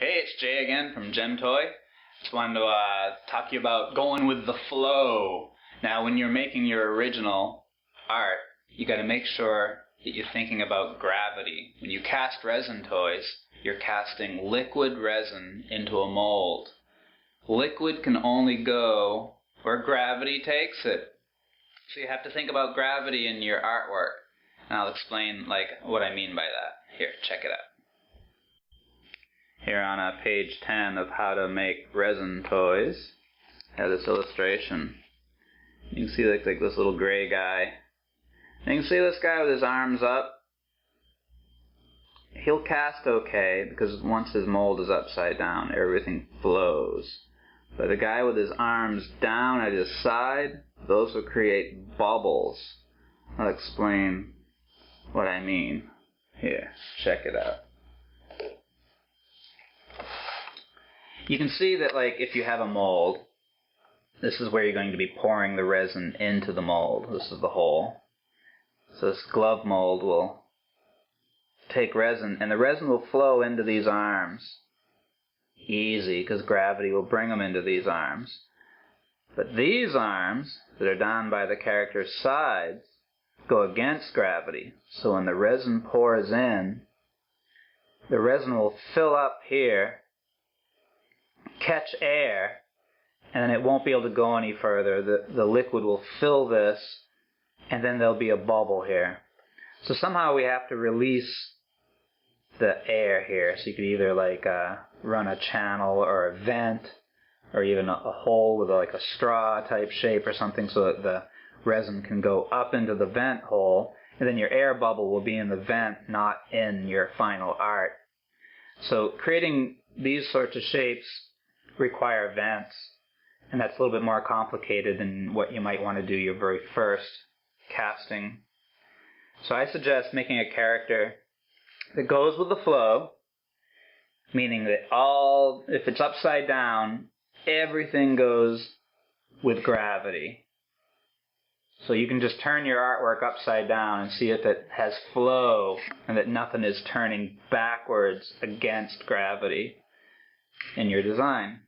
Hey, it's Jay again from Gem Toy. Just wanted to talk to you about going with the flow. Now, when you're making your original art, you got to make sure that you're thinking about gravity. When you cast resin toys, you're casting liquid resin into a mold. Liquid can only go where gravity takes it. So you have to think about gravity in your artwork. And I'll explain what I mean by that. Here, check it out. Here on page 10 of how to make resin toys, I have this illustration. You can see like this little gray guy. And you can see this guy with his arms up. He'll cast okay because once his mold is upside down, everything flows. But the guy with his arms down at his side, those will create bubbles. I'll explain what I mean. Here, check it out. You can see that if you have a mold, this is where you're going to be pouring the resin into the mold. This is the hole. So this glove mold will take resin, and the resin will flow into these arms. Easy, because gravity will bring them into these arms. But these arms, that are down by the character's sides, go against gravity. So when the resin pours in, the resin will fill up here, catch air, and then it won't be able to go any further. The liquid will fill this, and then there'll be a bubble here. So somehow we have to release the air here. So you could either run a channel or a vent, or even a hole with a straw type shape or something, so that the resin can go up into the vent hole, and then your air bubble will be in the vent, not in your final art. So creating these sorts of shapes require vents, and that's a little bit more complicated than what you might want to do your very first casting. So I suggest making a character that goes with the flow, meaning that if it's upside down, everything goes with gravity. So you can just turn your artwork upside down and see if it has flow and that nothing is turning backwards against gravity in your design.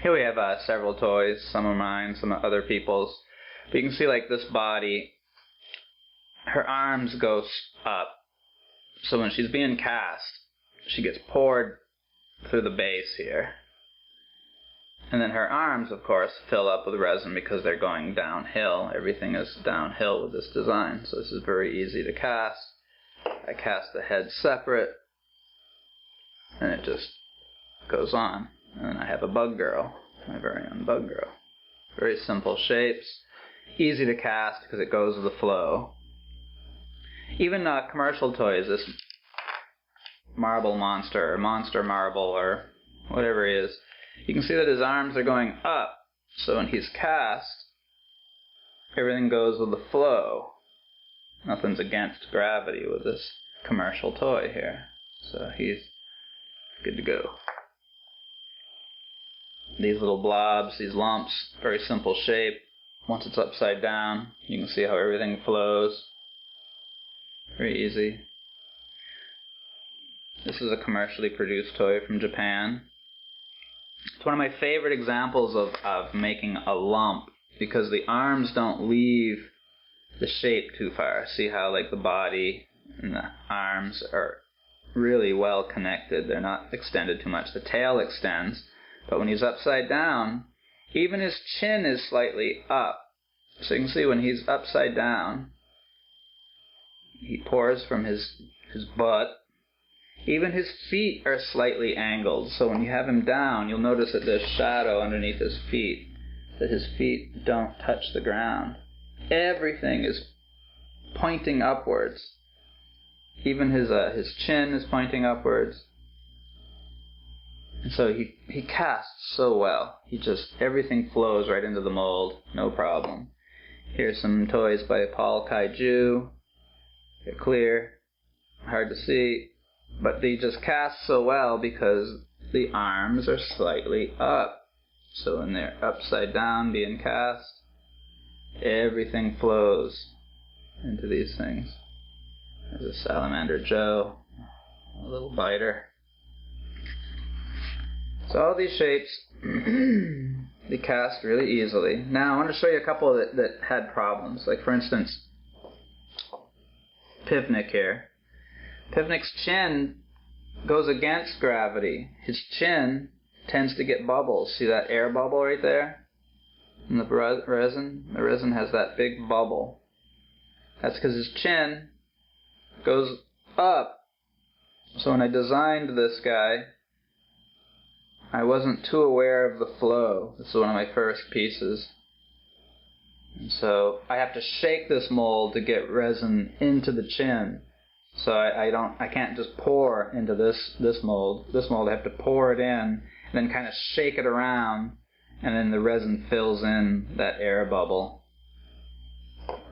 Here we have several toys. Some are mine, some are other people's. But you can see this body, her arms go up. So when she's being cast, she gets poured through the base here. And then her arms, of course, fill up with resin because they're going downhill. Everything is downhill with this design. So this is very easy to cast. I cast the head separate, and it just goes on. And then I have a bug girl, my very own bug girl. Very simple shapes, easy to cast because it goes with the flow. Even commercial toys, this marble monster, or monster marble, or whatever he is, you can see that his arms are going up. So when he's cast, everything goes with the flow. Nothing's against gravity with this commercial toy here. So he's good to go. These little blobs, these lumps, very simple shape. Once it's upside down, you can see how everything flows. Very easy. This is a commercially produced toy from Japan. It's one of my favorite examples of making a lump because the arms don't leave the shape too far. See how the body and the arms are really well connected. They're not extended too much. The tail extends. But when he's upside down, even his chin is slightly up. So you can see when he's upside down, he pours from his butt. Even his feet are slightly angled. So when you have him down, you'll notice that there's shadow underneath his feet, that his feet don't touch the ground. Everything is pointing upwards. Even his chin is pointing upwards. And so he casts so well. Everything flows right into the mold, no problem. Here's some toys by Paul Kaiju. They're clear, hard to see, but they just cast so well because the arms are slightly up. So when they're upside down being cast, everything flows into these things. There's a Salamander Joe. a little biter. So all these shapes they cast really easily. Now I want to show you a couple that had problems. Like for instance, Pivnik here. Pivnik's chin goes against gravity. His chin tends to get bubbles. See that air bubble right there? In the resin? The resin has that big bubble. That's because his chin goes up. So when I designed this guy, I wasn't too aware of the flow. This is one of my first pieces. And so I have to shake this mold to get resin into the chin. So I can't just pour into this mold. This mold I have to pour it in and then kind of shake it around, and then the resin fills in that air bubble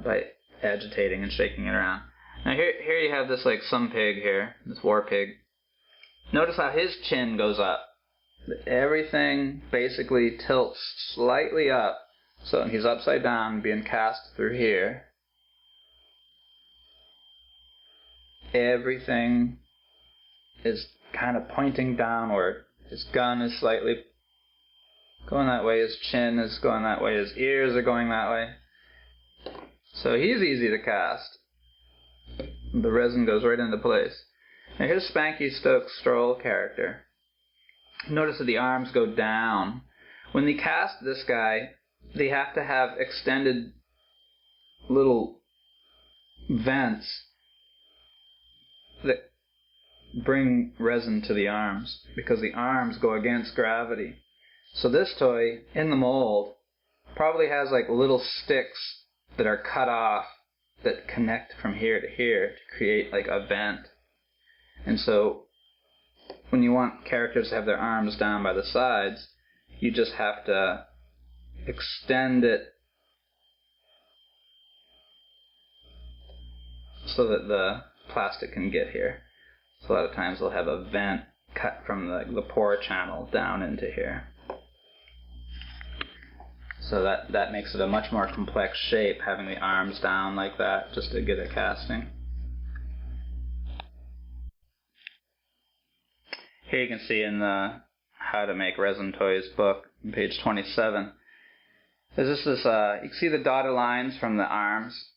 by agitating and shaking it around. Now here you have this like some pig here, this war pig. Notice how his chin goes up. Everything basically tilts slightly up. So he's upside down being cast through here. Everything is kind of pointing downward. His gun is slightly going that way. His chin is going that way. His ears are going that way. So he's easy to cast. The resin goes right into place. Now here's Spanky Stokes' Stroll character. Notice that the arms go down. When they cast this guy, they have to have extended little vents that bring resin to the arms, because the arms go against gravity. So this toy, in the mold, probably has like little sticks that are cut off that connect from here to here to create like a vent. And so when you want characters to have their arms down by the sides, you just have to extend it so that the plastic can get here. So a lot of times they'll have a vent cut from the pore channel down into here. So that makes it a much more complex shape, having the arms down like that just to get a casting. Here you can see in the How to Make Resin Toys book, on page 27, there's this you can see the dotted lines from the arms.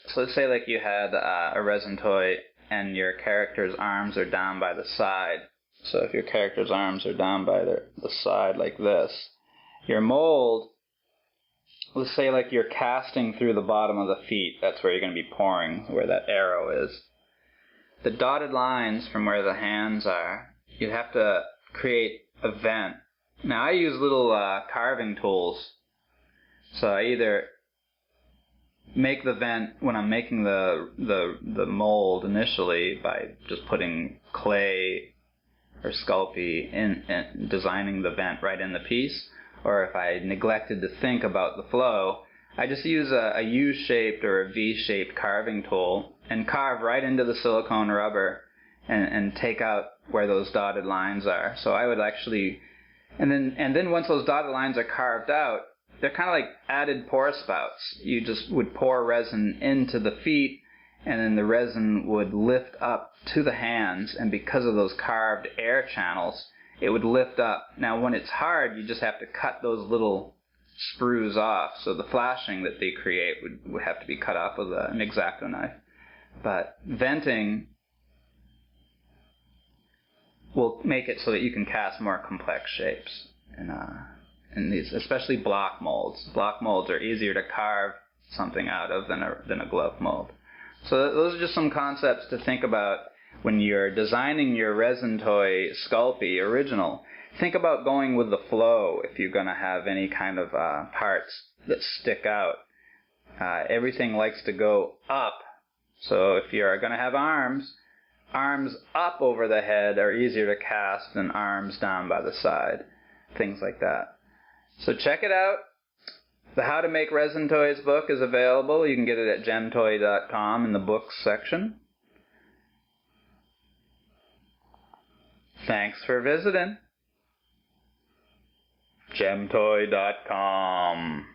So let's say like you had a resin toy and your character's arms are down by the side. So if your character's arms are down by the side like this, your mold, let's say like you're casting through the bottom of the feet, that's where you're going to be pouring, where that arrow is. The dotted lines from where the hands are, you have to create a vent. Now I use little carving tools. So I either make the vent when I'm making the mold initially by just putting clay or Sculpey in and designing the vent right in the piece, or if I neglected to think about the flow, I just use a U-shaped or a V-shaped carving tool and carve right into the silicone rubber and take out where those dotted lines are. So I would actually, and then once those dotted lines are carved out, they're kind of like added pour spouts. You just would pour resin into the feet, and then the resin would lift up to the hands, and because of those carved air channels, it would lift up. Now when it's hard, you just have to cut those little sprues off, so the flashing that they create would have to be cut off with an X-Acto knife. But venting will make it so that you can cast more complex shapes in these, especially block molds. Block molds are easier to carve something out of than a glove mold. So those are just some concepts to think about when you're designing your resin toy Sculpey original. Think about going with the flow if you're going to have any kind of parts that stick out. Everything likes to go up. So if you're going to have arms up over the head are easier to cast than arms down by the side. Things like that. So check it out. The How to Make Resin Toys book is available. You can get it at gemtoy.com in the books section. Thanks for visiting. gemtoy.com